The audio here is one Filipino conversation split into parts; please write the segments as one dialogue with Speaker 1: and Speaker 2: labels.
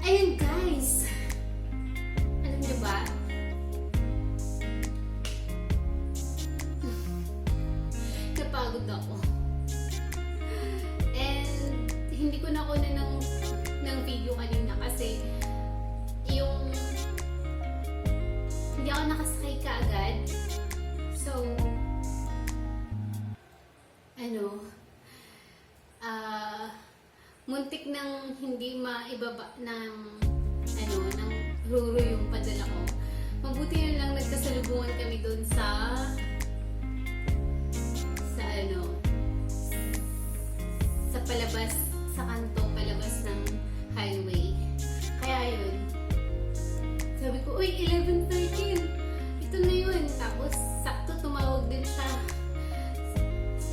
Speaker 1: Ayun guys, alam niyo ba? Napagod ako. And hindi ko na kunin ng video kanina kasi yung hindi ako nakasakay kaagad. So, muntik nang hindi maibaba ng ng ruro yung padala ko. Mabuti yun lang nagkasalubungan kami doon sa palabas, sa kanto, palabas ng highway. Kaya yun, sabi ko, uy, 11:13, ito na yun. Tapos, sakto tumawag din siya.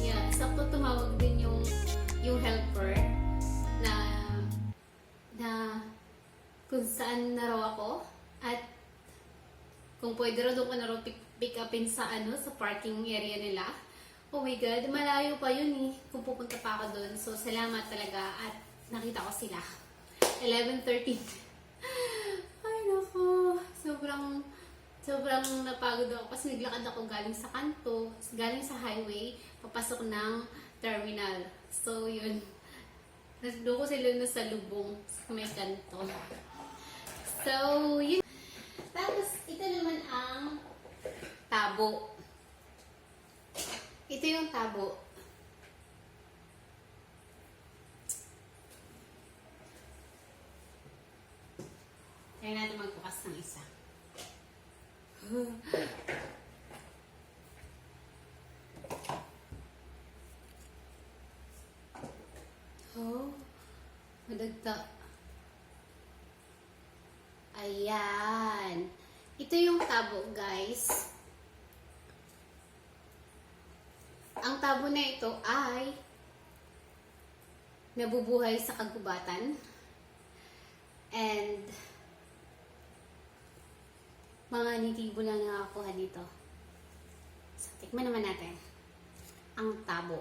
Speaker 1: Yeah, sakto tumawag din yung helper na kung saan na raw ako at kung pwede raw doon ko na raw pick upin sa sa parking area nila. Oh my God, malayo pa yun kung pupunta pa ako doon. So, salamat talaga at nakita ko sila. 11:13. Ay, nako. Sobrang napagod ako kasi naglakad ako galing sa kanto, galing sa highway, papasok ng terminal. So, yun. Doon ko sila nasa lubong sa may kanto. So, yun. Tapos, ito naman ang tabo. Ito yung tabo. Kaya natin magbukas ng isa. Oh, madagta. Ayan. Ito yung tabo, guys. Ang tabo na ito ay nabubuhay sa kagubatan and mga nitibo lang nakakuha dito. So, tikman naman natin ang tabo.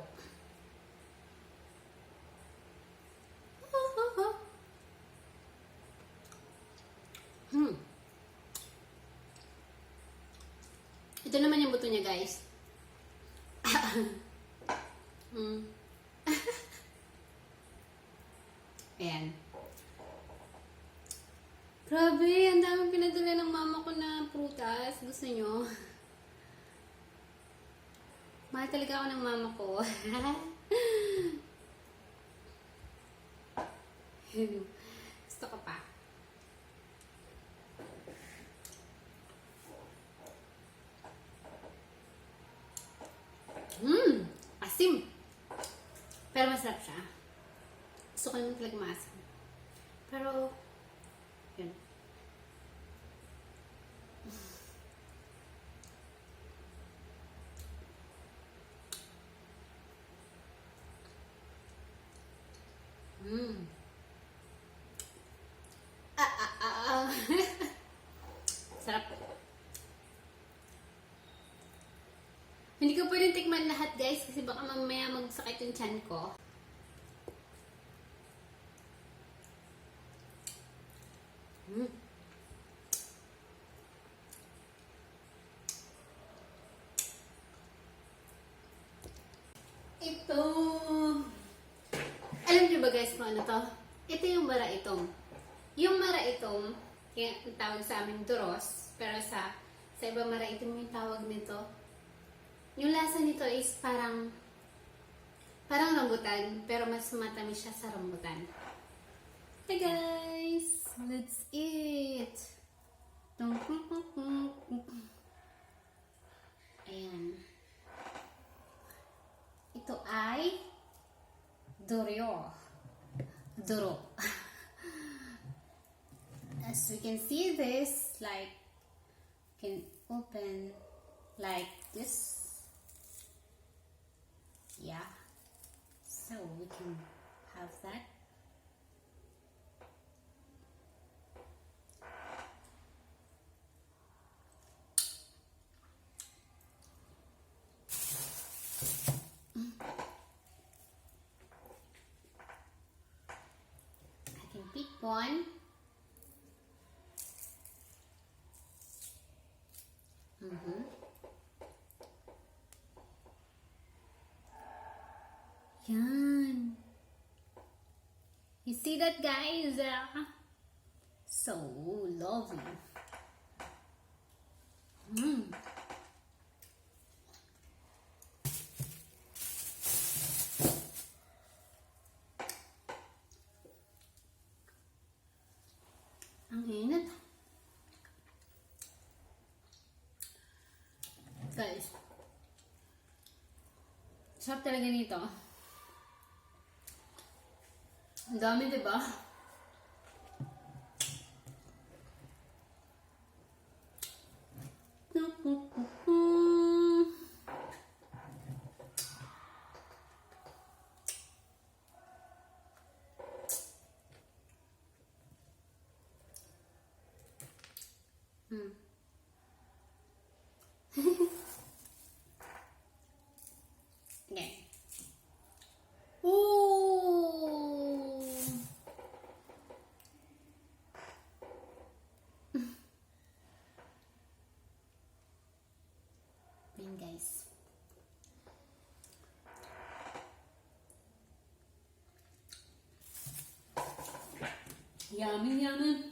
Speaker 1: Ito naman yung buto niya, guys. Ayan. Grabe, ang daming pinadala ng mama ko na prutas. Gusto nyo? Mahal talaga ako ng mama ko. Gusto ko pa. Asim. Pero masarap siya. Gusto ko naman talaga maasim. Pero, yun. Sarap. Hindi ko pwedeng tikman lahat, guys, kasi baka mamaya magsakit yung tiyan ko. Ito. Alam niyo ba, guys, kung ano to? Ito yung maraitong. Yung maraitong, yung tawag sa amin duros, pero sa iba maraitong yung tawag nito. Yung lasa nito is parang rambutan, pero mas matamis siya sa rambutan. Hey guys! Let's eat! Ayan. Ito ay duro. As we can see this, like, can open like this. Yeah, so we can have that. I can pick one Yan. You see that, guys? So lovely. Ang init. Guys, sarap talaga nito. Ang dami, diba? Okay. Ooh. Ayan, guys. Yummy, yummy.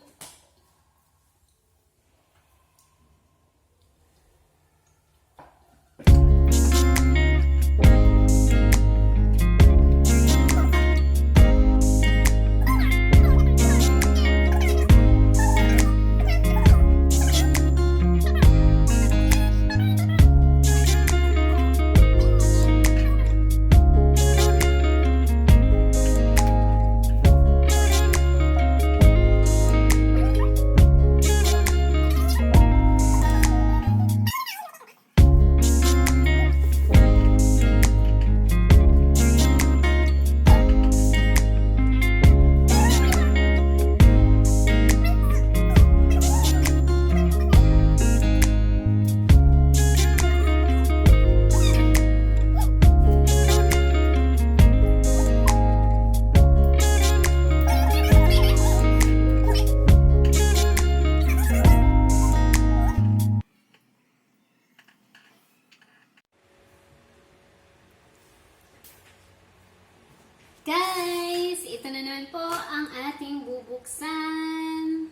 Speaker 1: Guys, ito na naman po ang ating bubuksan.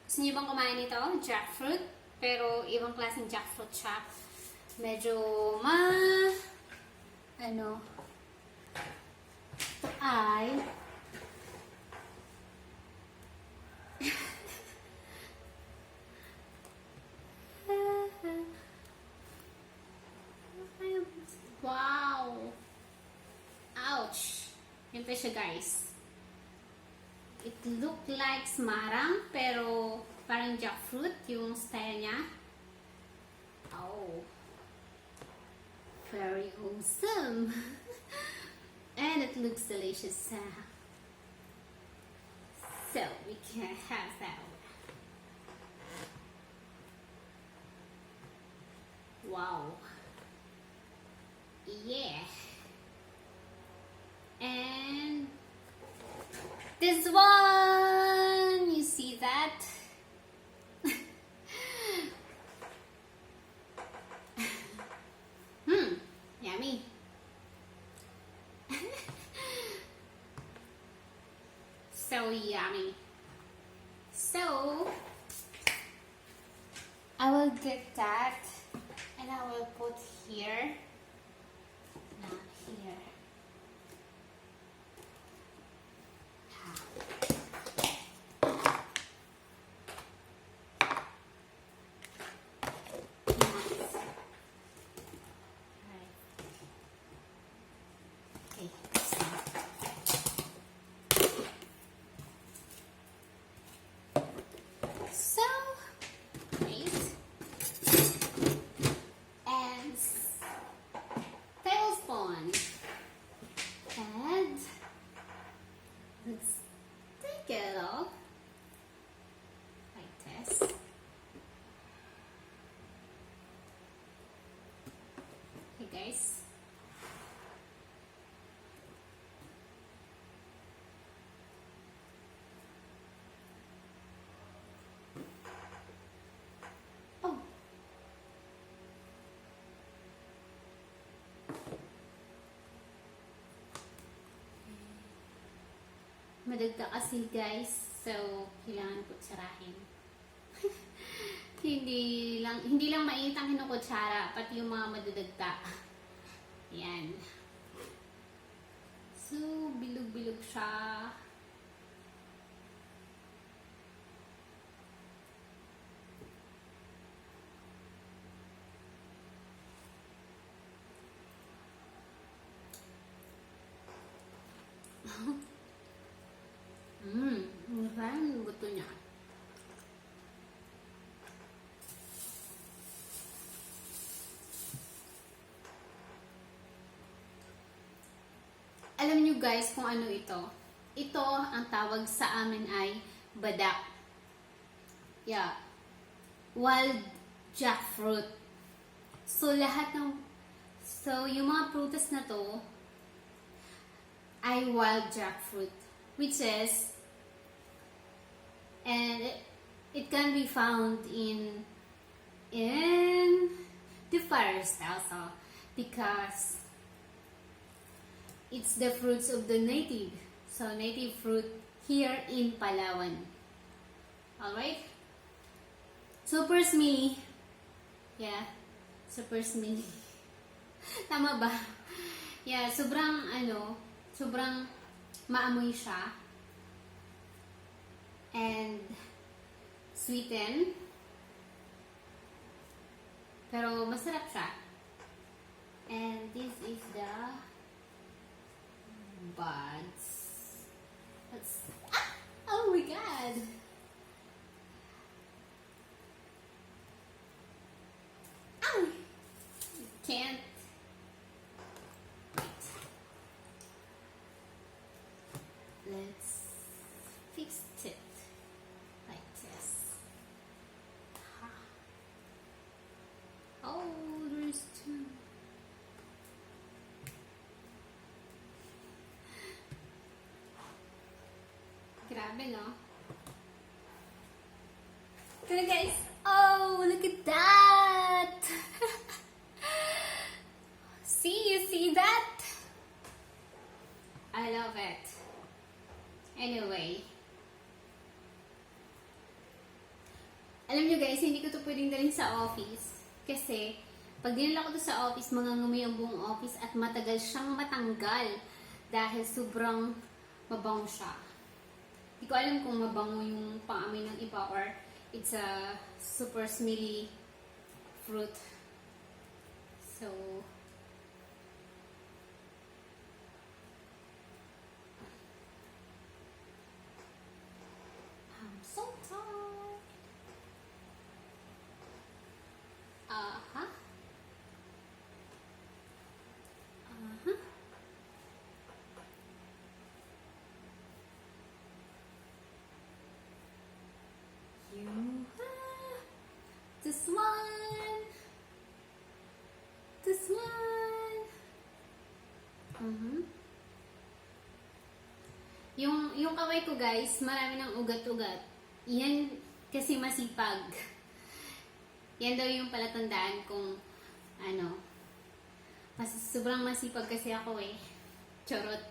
Speaker 1: Gusto niyo bang kumain nito? Jackfruit. Pero ibang klaseng jackfruit siya. Medyo ito ay wow! Ouch! Yan pa siya, guys. It look like smarang, pero parang jackfruit yung style niya. Oh. Very awesome. And it looks delicious. So, we can have that. Wow. Yeah. And this one, you see that? Yummy. So yummy. So I will get that and I will put here. Not here. Madagta kasi guys. So, kailangan kutsarahin. Hindi lang mainit ang kinukutsara, pati yung mga madadagta. Yan. So, bilog-bilog siya. Parang buto niya. Alam niyo guys kung ano ito? Ito, ang tawag sa amin ay badak. Yeah. Wild jackfruit. So, yung mga prutas na to ay wild jackfruit. Which is, and it can be found in the forest also. Because it's the fruits of the native. So, native fruit here in Palawan. Alright? Super smelly. Yeah. Super smelly. Tama ba? Yeah, sobrang maamoy siya. And sweeten. Pero masarap siya. And this is the buds. Oh my god! Can't. Let's fix it like this. Oh, there's two. Grabe, no? Pero guys, oh, look at that! You see that? I love it. Anyway. Alam nyo guys, hindi ko to pwedeng dalhin sa office. Kasi, pag dinala ko to sa office, mangangumi ang buong office at matagal siyang matanggal. Dahil sobrang mabango siya. Hindi ko alam kung mabango yung pang-amoy ng iba or it's a super smelly fruit. So, so tired. This one. This one. Yung kaway ko guys, marami ng ugat-ugat. Yan kasi masipag. Yan daw yung palatandaan kung sobrang masipag kasi ako eh. Charot.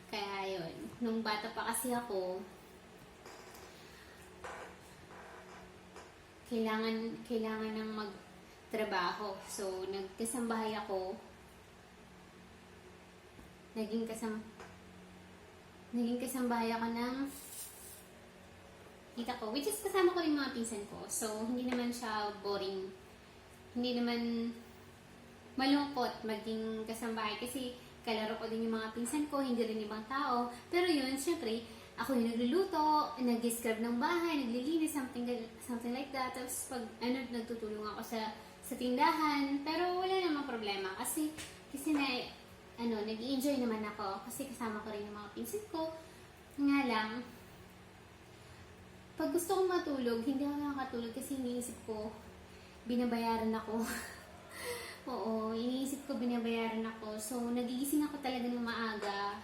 Speaker 1: Kaya yun. Nung bata pa kasi ako, kailangan ng magtrabaho. So, nagkasambahay ako. Naging kasambahay ako ng tita ko, which is kasama ko rin mga pinsan ko. So, hindi naman siya boring. Hindi naman malungkot maging kasambahay kasi kalaro ko din yung mga pinsan ko, hindi rin ibang tao. Pero yun, syempre, ako yung nagluluto, nag-scrub ng bahay, naglilinis, something like that. Tapos pag nagtutulong ako sa tindahan. Pero wala namang problema kasi nag-i-enjoy naman ako kasi kasama ko rin yung mga pinsan ko. Nga lang, pag gusto kong matulog, hindi ako nakakatulog kasi iniisip ko, binabayaran ako. Oo, iniisip ko binabayaran ako. So, nagigising ako talaga ng maaga.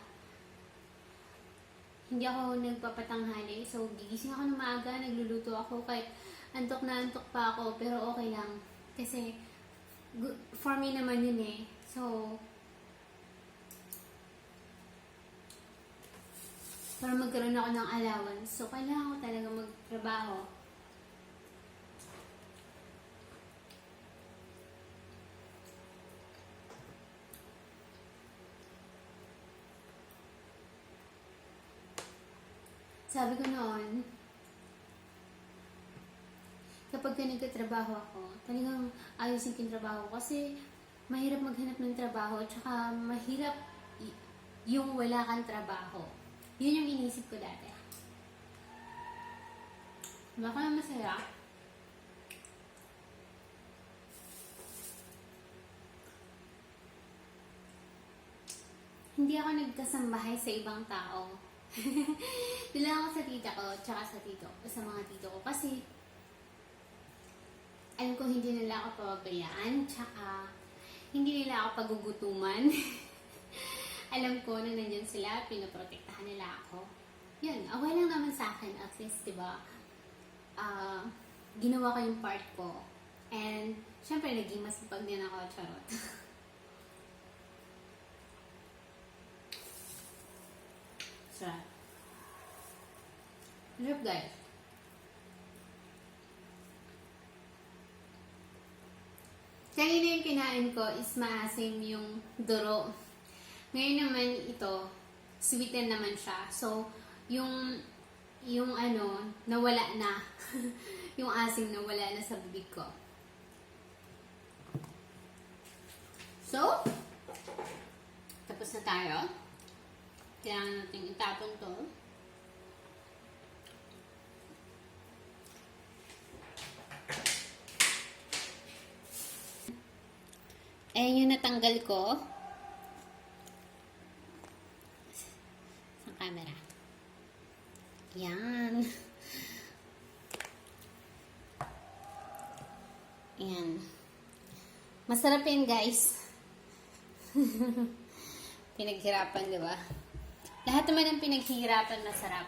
Speaker 1: Hindi ako nagpapatanghali. So, gigising ako ng maaga, nagluluto ako kahit antok na antok pa ako. Pero okay lang. Kasi, for me naman yun eh. So, para magkaroon ako ng allowance. So, kailangan ko talaga magtrabaho. Sabi ko noon, kapag nagtatrabaho ako, talagang ayusin ko yung trabaho ko kasi mahirap maghanap ng trabaho at saka mahirap yung wala kang trabaho. Yun yung inisip ko dati. Baka na masaya. Hindi ako nagkasambahay sa ibang tao. Doon lang ako sa tita ko, tsaka sa tito, sa mga tito ko. Kasi, alam ko hindi nila ako pababayaan, tsaka hindi nila ako pagugutuman. Alam ko na nandyan sila, pinoprotektahan nila ako. Yun, okay lang naman sa akin, at least, diba, ginawa ko yung part ko. And, syempre, naging masipag din ako, charot. Sarap. Sarap, guys. Kanina yung kinain ko is maasim yung duro. Ngayon naman ito, sweeten naman siya. So, yung ano, nawala na. Yung asim nawala na sa bibig ko. So, tapos na tayo. Kailangan natin itapon to. Ayan yung natanggal ko. Sa camera. Yan. Yan. Masarap yun, guys. Pinaghirapan, di ba? Lahat naman ng pinaghihirapan masarap.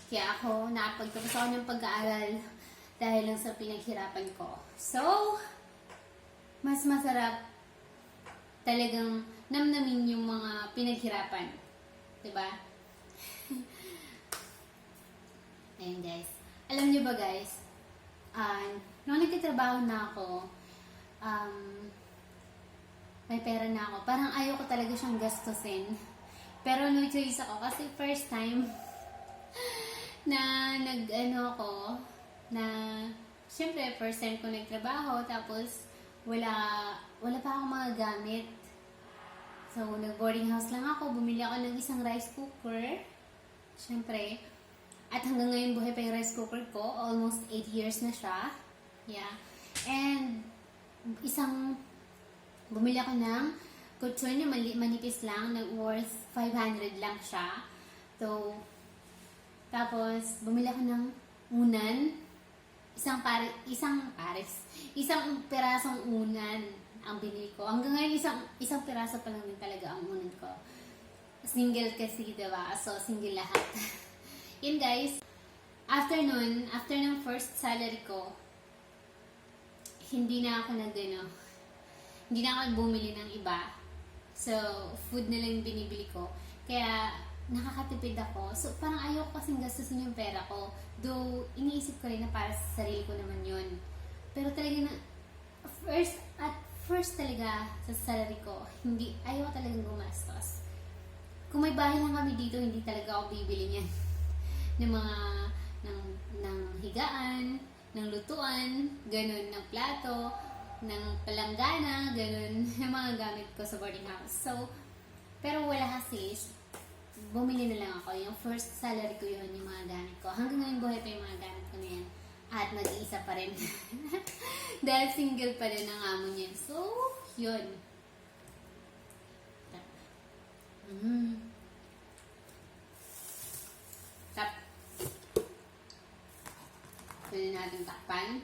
Speaker 1: Kaya ako, nakapagtapos ako ng pag-aaral dahil lang sa pinaghirapan ko. So, mas masarap talagang namnamin yung mga pinaghirapan. Diba? Ayun, guys. Alam nyo ba, guys? Nung nagtitrabaho na ako, may pera na ako. Parang ayaw ko talaga siyang gastusin. Pero no choice ako kasi first time na syempre first time ko nagtrabaho tapos wala pa akong mga gamit. So, nag-boarding house lang ako. Bumili ako ng isang rice cooker. Syempre. At hanggang ngayon buhay pa yung rice cooker ko. Almost 8 years na siya. Yeah. And bumili ako ng kutsyon na manipis lang, worth 500 lang siya. So, tapos, bumili ako ng unan. Isang pirasong unan ang binili ko. Hanggang ngayon, isang piraso pa lang din talaga ang unan ko. Single kasi, diba? So, single lahat. Yun, guys. After ng first salary ko, hindi na ako hindi na ako bumili ng iba. So, food na lang binibili ko. Kaya, nakakatipid ako. So, parang ayaw ko kasing gastusin yung pera ko. Though, iniisip ko rin na para sa sarili ko naman yun. Pero talaga first talaga sa salary ko, ayaw ko talagang gumastos. Kung may bahay lang kami dito, hindi talaga ako bibili niyan. ng higaan, ng lutuan, ganun, ng plato, ng palanggana, ganun, yung mga gamit ko sa boarding house. So, pero wala kasi, bumili na lang ako. Yung first salary ko yun, yung mga gamit ko. Hanggang ngayon buhay pa yung mga gamit ko na yan. At nag-iisa pa rin. Dahil single pa rin ang amo niya. So, yun. Tap. Pwede natin takpan.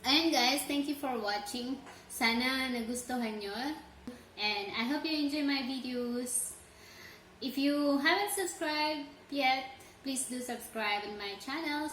Speaker 1: Ayun, guys, thank you for watching. Sana nagustuhan nyo. And I hope you enjoy my videos. If you haven't subscribed yet, please do subscribe on my channel.